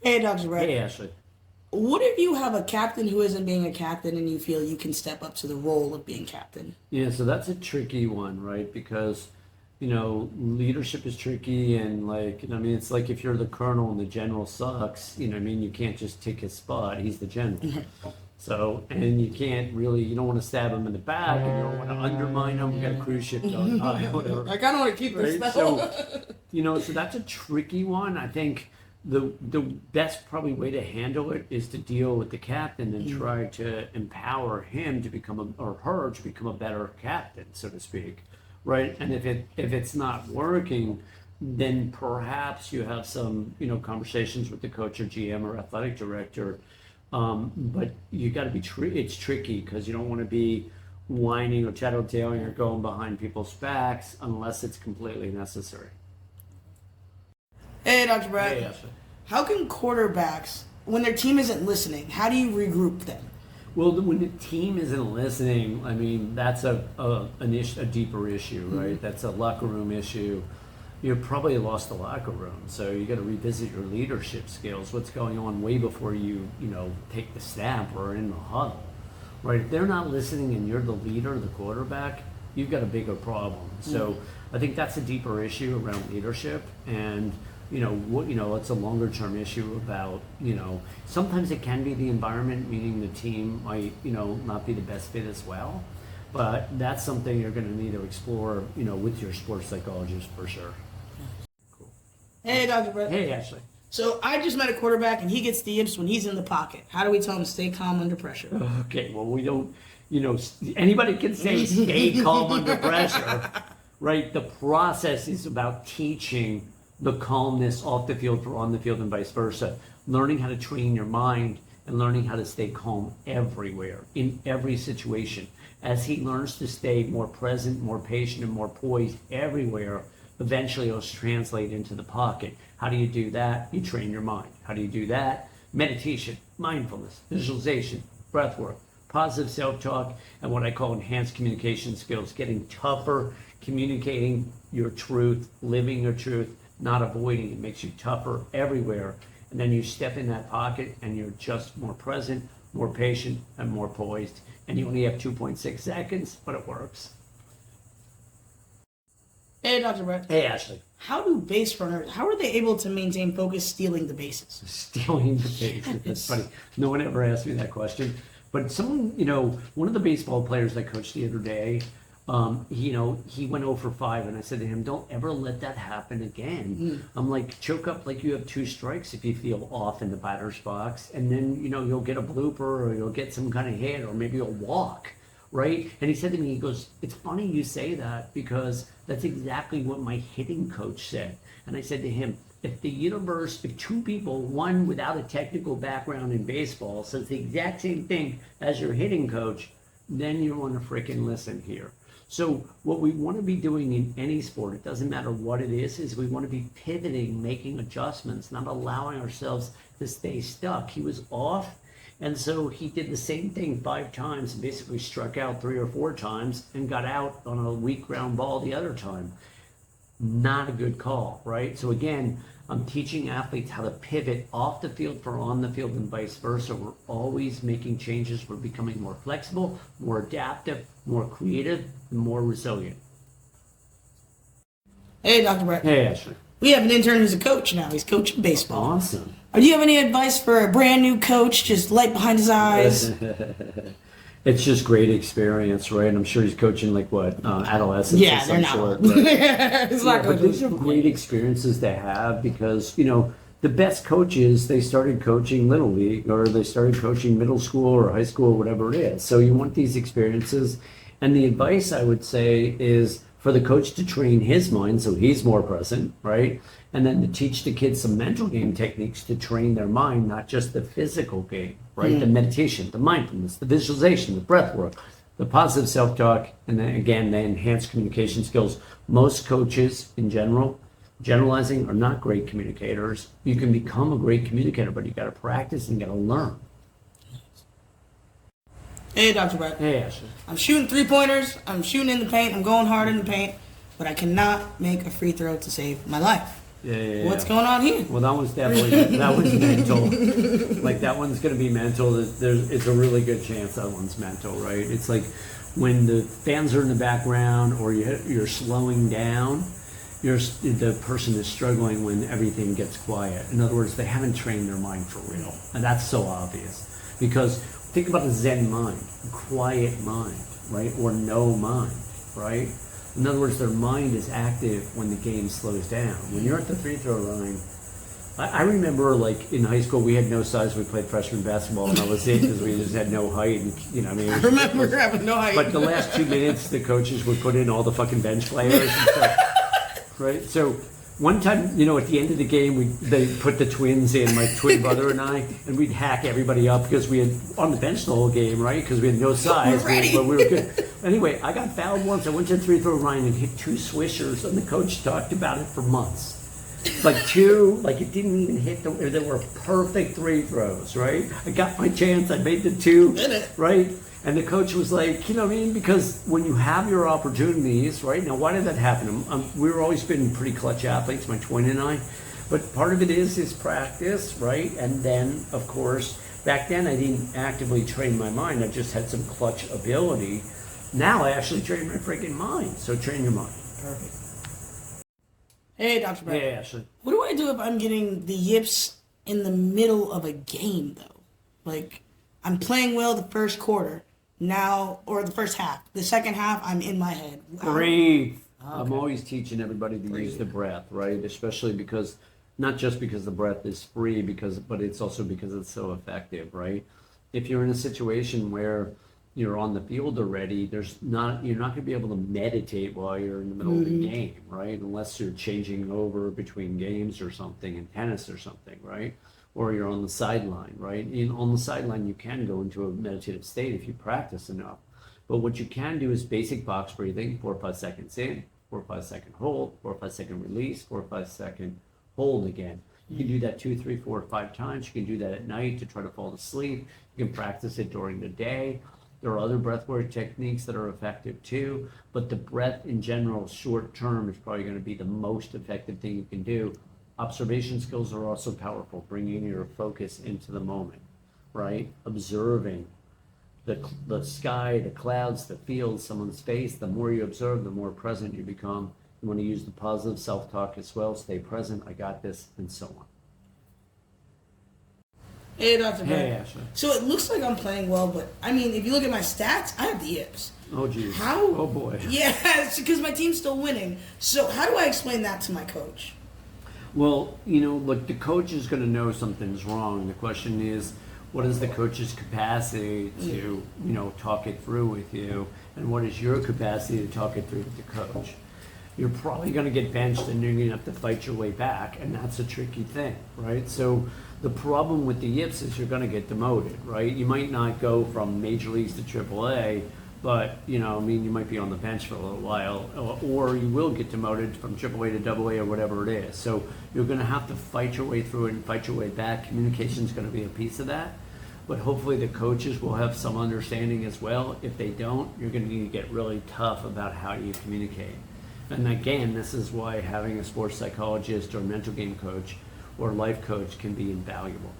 Hey, Dr. Brett. Hey, Ashley. What if you have a captain who isn't being a captain and you feel you can step up to the role of being captain? Yeah, so that's a tricky one, right? Because, leadership is tricky and it's like if you're the colonel and the general sucks, you can't just take his spot. He's the general. So, and you can't really, you don't want to stab him in the back and you don't want to undermine him. We got a cruise ship going by, whatever. I kind of want to keep this Right? though. So that's a tricky one. I think the best probably way to handle it is to deal with the captain and try to empower him to become or her to become a better captain, so to speak, right? And if it's not working, then perhaps you have some conversations with the coach or GM or athletic director. But you got to be it's tricky because you don't want to be whining or tattletaling or going behind people's backs unless it's completely necessary. Hey, Dr. Brett. Hey, Ashley. How can quarterbacks, when their team isn't listening, how do you regroup them? Well, when the team isn't listening, that's a deeper issue, right? That's a locker room issue. You probably lost the locker room, so you got to revisit your leadership skills. What's going on way before you take the snap or in the huddle, right? If they're not listening and you're the leader, the quarterback, you've got a bigger problem. So I think that's a deeper issue around leadership, and it's a longer term issue about sometimes it can be the environment, meaning the team might not be the best fit as well, but that's something you're going to need to explore with your sports psychologist for sure. Cool. Hey, Dr. Brett. Hey, Ashley. So I just met a quarterback and he gets the yips when he's in the pocket. How do we tell him to stay calm under pressure? Okay, well, we don't, anybody can say stay calm under pressure, right? The process is about teaching the calmness off the field or on the field and vice versa. Learning how to train your mind and learning how to stay calm everywhere, in every situation. As he learns to stay more present, more patient, and more poised everywhere, eventually it'll translate into the pocket. How do you do that? You train your mind. How do you do that? Meditation, mindfulness, visualization, breath work, positive self-talk, and what I call enhanced communication skills, getting tougher, communicating your truth, living your truth, not avoiding it. Makes you tougher everywhere. And then you step in that pocket and you're just more present, more patient, and more poised. And you only have 2.6 seconds, but it works. Hey, Dr. Brett. Hey, Ashley. How do base runners, how are they able to maintain focus stealing the bases? Stealing the bases. That's funny. No one ever asked me that question. But someone, one of the baseball players I coached the other day, he went 0 for 5, and I said to him, don't ever let that happen again. I'm like, choke up like you have 2 strikes if you feel off in the batter's box, and then, you'll get a blooper or you'll get some kind of hit or maybe you'll walk, right? And he said to me, he goes, it's funny you say that because that's exactly what my hitting coach said. And I said to him, if 2 people, one without a technical background in baseball, says the exact same thing as your hitting coach, then you want to freaking listen here. So what we want to be doing in any sport, it doesn't matter what it is we want to be pivoting, making adjustments, not allowing ourselves to stay stuck. He was off, and so he did the same thing 5 times and basically struck out 3 or 4 times and got out on a weak ground ball the other time. Not a good call, right? So again, I'm teaching athletes how to pivot off the field for on the field and vice versa. We're always making changes. We're becoming more flexible, more adaptive, more creative, and more resilient. Hey, Dr. Brett. Hey, Ashley. We have an intern who's a coach now. He's coaching baseball. Awesome. Do you have any advice for a brand new coach, just light behind his eyes? It's just great experience, right? I'm sure he's coaching adolescents Yeah, of they're some not. sort. Right? It's not But these are great experiences to have because, the best coaches, they started coaching Little League or they started coaching middle school or high school, whatever it is. So you want these experiences. And the advice I would say is for the coach to train his mind so he's more present, right? And then to teach the kids some mental game techniques to train their mind, not just the physical game, right? The meditation, the mindfulness, the visualization, the breath work, the positive self-talk, and then again, the enhanced communication skills. Most coaches in generalizing, are not great communicators. You can become a great communicator, but you got to practice and you got to learn. Hey, Dr. Brett. Hey, Ashley. I'm shooting 3-pointers. I'm shooting in the paint. I'm going hard in the paint. But I cannot make a free throw to save my life. What's going on here? Well, that one's definitely, that one's mental. Like, that one's going to be mental. It's a really good chance that one's mental, right? It's like when the fans are in the background or you're slowing down, the person is struggling when everything gets quiet. In other words, they haven't trained their mind for real. And that's so obvious. Because think about a Zen mind, a quiet mind, right? Or no mind, right? In other words, their mind is active when the game slows down. When you're at the free throw line, I remember, like, in high school, we had no size. We played freshman basketball, and that was it because we just had no height. And, you know, I mean, I remember having no height. But the last 2 minutes, the coaches would put in all the fucking bench players and stuff, right? So one time, you know, at the end of the game, they put the twins in, my twin brother and I, and we'd hack everybody up because we had on the bench the whole game, right? Because we had no size, but we were good. Anyway, I got fouled once. I went to the free throw line and hit 2 swishers, and the coach talked about it for months. Like it didn't even hit they were perfect free throws, right? I got my chance, I made the 2, right? And the coach was like, you know what I mean? Because when you have your opportunities, right? Now, why did that happen? We've always been pretty clutch athletes, my twin and I. But part of it is practice, right? And then, of course, back then I didn't actively train my mind. I just had some clutch ability. Now I actually train my freaking mind. So train your mind. Perfect. Hey, Dr. Brett. Hey, Ashley. What do I do if I'm getting the yips in the middle of a game, though? Like, I'm playing well the first quarter now, or the first half. The second half, I'm in my head. Breathe. Okay. I'm always teaching everybody to use the breath, right? Especially because, not just because the breath is free, but it's also because it's so effective, right? If you're in a situation where you're on the field already, you're not going to be able to meditate while you're in the middle of the game, right? Unless you're changing over between games or something, in tennis or something, right? Or you're on the sideline, right? On the sideline, you can go into a meditative state if you practice enough. But what you can do is basic box breathing, 4 or 5 seconds in, 4 or 5 second hold, 4 or 5 second release, 4 or 5 second hold again. You can do that 2, 3, 4, 5 times. You can do that at night to try to fall asleep. You can practice it during the day. There are other breathwork techniques that are effective too, but the breath in general, short term, is probably going to be the most effective thing you can do. Observation skills are also powerful, bringing your focus into the moment, right? Observing the sky, the clouds, the fields, someone's face. The more you observe, the more present you become. You want to use the positive self-talk as well. Stay present, I got this, and so on. Hey, Dr. Hey, Brett. Ashley. So it looks like I'm playing well, but I mean, if you look at my stats, I have the yips. Oh, geez. How? Oh, boy. Yeah, it's because my team's still winning. So how do I explain that to my coach? Well, you know, look, the coach is going to know something's wrong. The question is, what is the coach's capacity to, you know, talk it through with you? And what is your capacity to talk it through with the coach? You're probably going to get benched and you're going to have to fight your way back. And that's a tricky thing, right? So the problem with the yips is you're going to get demoted, right? You might not go from major leagues to AAA, but, you know, I mean, you might be on the bench for a little while, or you will get demoted from AAA to AA or whatever it is. So you're going to have to fight your way through it and fight your way back. Communication is going to be a piece of that. But hopefully the coaches will have some understanding as well. If they don't, you're going to need to get really tough about how you communicate. And again, this is why having a sports psychologist or mental game coach or life coach can be invaluable.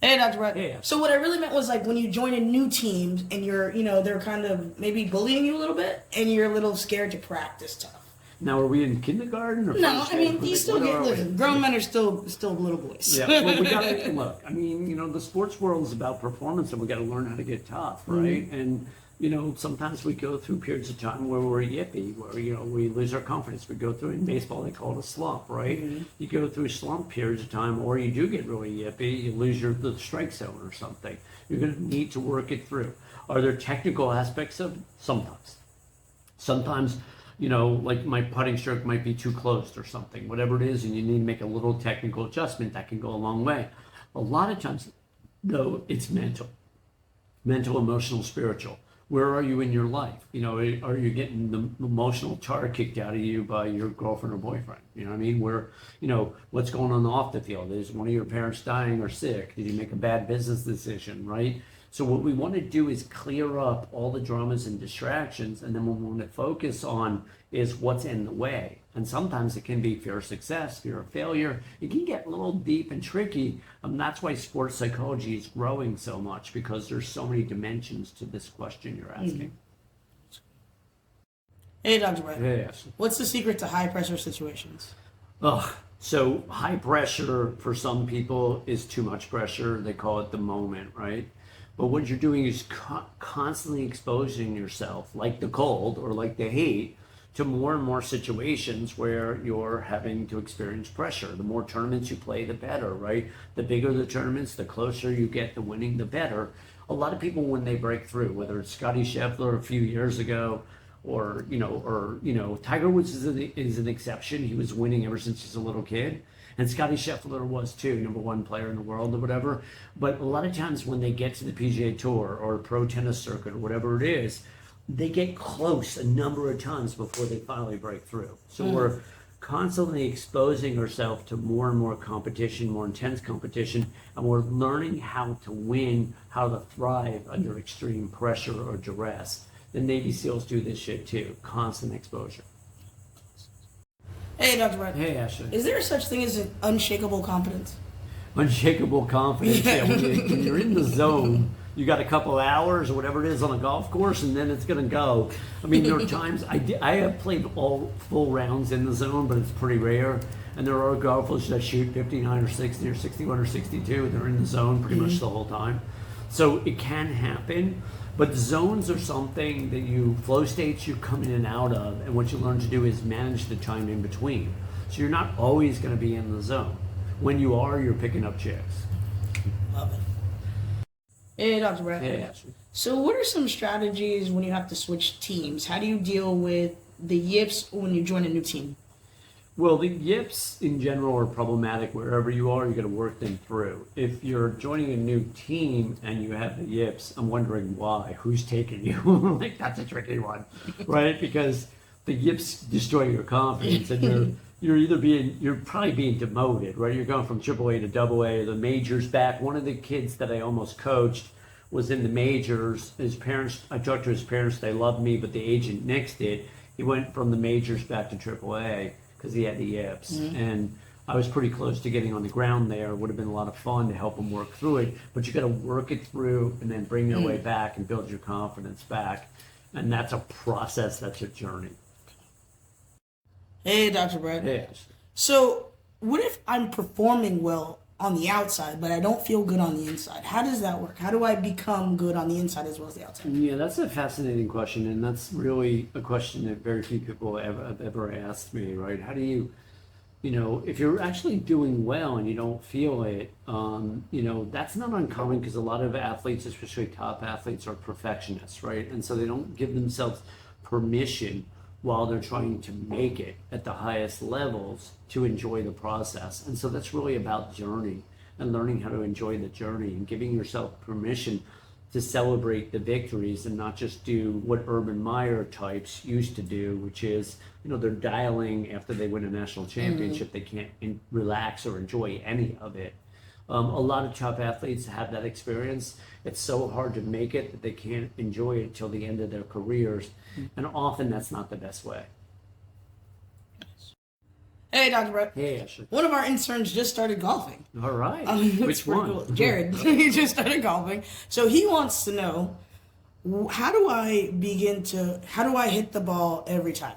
Hey, Dr. Brett. Hey. So what I really meant was, like, when you join in new teams and you're, you know, they're kind of maybe bullying you a little bit and you're a little scared to practice tough. Now, are we in kindergarten or No, first I mean, grade? you still get, listen, grown men are still little boys. Yeah, well, we gotta look. I mean, you know, the sports world is about performance, and we got to learn how to get tough, right? And you know, sometimes we go through periods of time where we're yippy, where, you know, we lose our confidence. We go through, in baseball, they call it a slump, right? You go through slump periods of time, or you do get really yippy, you lose the strike zone or something. You're going to need to work it through. Are there technical aspects of it? Sometimes. Sometimes, you know, like my putting stroke might be too closed or something, whatever it is, and you need to make a little technical adjustment. That can go a long way. A lot of times, though, it's mental, emotional, spiritual. Where are you in your life? You know, are you getting the emotional tar kicked out of you by your girlfriend or boyfriend? You know what I mean? Where, you know, what's going on off the field? Is one of your parents dying or sick? Did you make a bad business decision, right? So what we want to do is clear up all the dramas and distractions, and then what we want to focus on is what's in the way. And sometimes it can be fear of success, fear of failure. It can get a little deep and tricky. That's why sports psychology is growing so much, because there's so many dimensions to this question you're asking. Hey, Dr. Brett. Yes. What's the secret to high pressure situations? So high pressure for some people is too much pressure. They call it the moment, right? But what you're doing is constantly exposing yourself, like the cold or like the heat, to more and more situations where you're having to experience pressure. The more tournaments you play, the better, right? The bigger the tournaments, the closer you get to winning, the better. A lot of people, when they break through, whether it's Scotty Scheffler a few years ago, or Tiger Woods is an exception. He was winning ever since he's a little kid, and Scotty Scheffler was too, #1 player in the world or whatever. But a lot of times when they get to the PGA Tour or pro tennis circuit or whatever it is, they get close a number of times before they finally break through. So we're constantly exposing ourselves to more and more competition, more intense competition, and we're learning how to win, how to thrive under extreme pressure or duress. The Navy SEALs do this shit too, constant exposure. Hey, Dr. Brett. Hey, Ashley. Is there such thing as an unshakable confidence? Unshakable confidence. Yeah, when you're in the zone, you got a couple of hours or whatever it is on a golf course, and then it's going to go. I mean, there are times I have played all full rounds in the zone, but it's pretty rare. And there are golfers that shoot 59 or 60 or 61 or 62, and they're in the zone pretty much the whole time. So it can happen. But zones are something that flow states you come in and out of, and what you learn to do is manage the time in between. So you're not always going to be in the zone. When you are, you're picking up chicks. Love it. Hey, Dr. Brett. Hey, Ashley. So what are some strategies when you have to switch teams? How do you deal with the yips when you join a new team? Well, the yips in general are problematic wherever you are. You got to work them through. If you're joining a new team and you have the yips, I'm wondering why. Who's taking you? Like, that's a tricky one, right? Because the yips destroy your confidence, and you're probably being demoted, right? You're going from AAA to AA, the majors back. One of the kids that I almost coached was in the majors. His parents, I talked to his parents, they loved me, but the agent nixed it. He went from the majors back to AAA. Because he had the yips, and I was pretty close to getting on the ground there. It would have been a lot of fun to help him work through it, but you got to work it through and then bring your way back and build your confidence back, and that's a process. That's a journey. Hey, Dr. Brett. Yes. So what if I'm performing well on the outside, but I don't feel good on the inside? How does that work? How do I become good on the inside as well as the outside? Yeah, that's a fascinating question, and that's really a question that very few people have ever asked me, right? How do you, if you're actually doing well and you don't feel it, that's not uncommon, because a lot of athletes, especially top athletes, are perfectionists, right? And so they don't give themselves permission while they're trying to make it at the highest levels to enjoy the process. And so that's really about journey and learning how to enjoy the journey and giving yourself permission to celebrate the victories and not just do what Urban Meyer types used to do, which is, they're dialing after they win a national championship. They can't relax or enjoy any of it. A lot of top athletes have that experience. It's so hard to make it that they can't enjoy it till the end of their careers. And often that's not the best way. Hey, Dr. Brett. Hey, Ashley. One of our interns just started golfing. All right. Which pretty one? Cool. Jared. He just started golfing. So he wants to know, how do I hit the ball every time?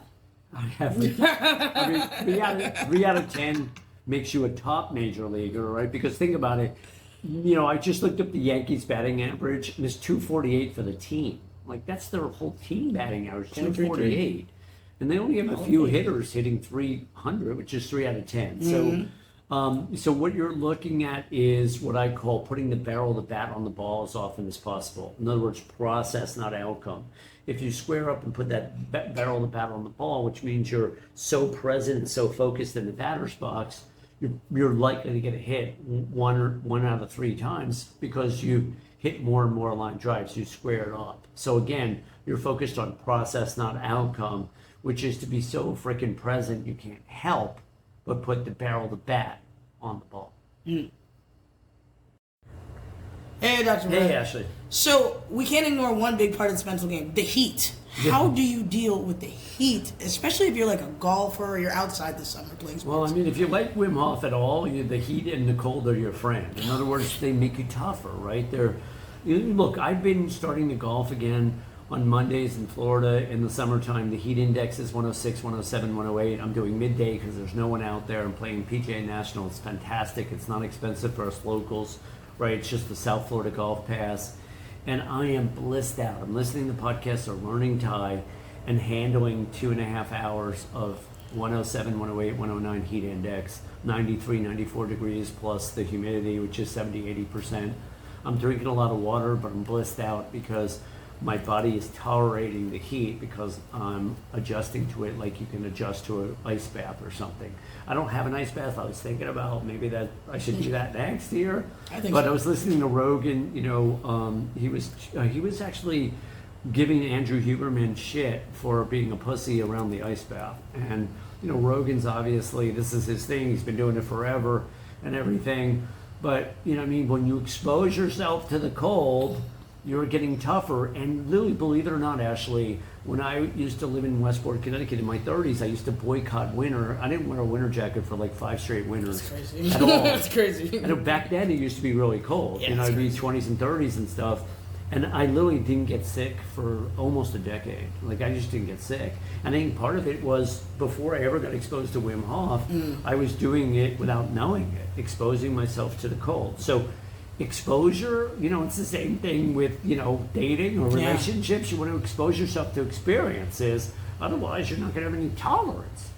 I mean, 3 out of 10 makes you a top major leaguer, right? Because think about it. I just looked up the Yankees batting average, and it's 248 for the team. Like, that's their whole team batting average, 248. And they only have a few hitters hitting 300, which is 3 out of 10. So what you're looking at is what I call putting the barrel of the bat on the ball as often as possible. In other words, process, not outcome. If you square up and put that barrel of the bat on the ball, which means you're so present and so focused in the batter's box, you're likely to get a hit one out of 3 times, because you hit more and more line drives. You square it up. So again, you're focused on process, not outcome, which is to be so freaking present you can't help but put the barrel of the bat on the ball. Hey, Dr. Hey, Brett. Ashley. So we can't ignore one big part of this mental game, the heat. How do you deal with the heat, especially if you're like a golfer or you're outside this summer playing sports? Well, I mean, if you like Wim Hof at all, the heat and the cold are your friend. In other words, they make you tougher, right? Look, I've been starting to golf again on Mondays in Florida in the summertime. The heat index is 106, 107, 108. I'm doing midday because there's no one out there. I'm playing PGA National. It's fantastic. It's not expensive for us locals, right? It's just the South Florida Golf Pass. And I am blissed out. I'm listening to podcasts or learning Thai and handling 2.5 hours of 107, 108, 109 heat index, 93, 94 degrees plus the humidity, which is 70, 80%. I'm drinking a lot of water, but I'm blissed out because my body is tolerating the heat because I'm adjusting to it like you can adjust to an ice bath or something. I don't have an ice bath. I was thinking about maybe that I should do that next year. But I was listening to Rogan. He was actually giving Andrew Huberman shit for being a pussy around the ice bath. And Rogan's obviously, this is his thing. He's been doing it forever and everything. But when you expose yourself to the cold, you're getting tougher. And literally, believe it or not, Ashley, when I used to live in Westport, Connecticut in my 30s, I used to boycott winter. I didn't wear a winter jacket for like 5 straight winters. That's crazy. At all. That's crazy. I know back then it used to be really cold. Yeah, I'd be 20s and 30s and stuff. And I literally didn't get sick for almost a decade. Like, I just didn't get sick. And I think part of it was before I ever got exposed to Wim Hof, I was doing it without knowing it, exposing myself to the cold. So exposure, it's the same thing with, dating or relationships. You want to expose yourself to experiences. Otherwise, you're not going to have any tolerance.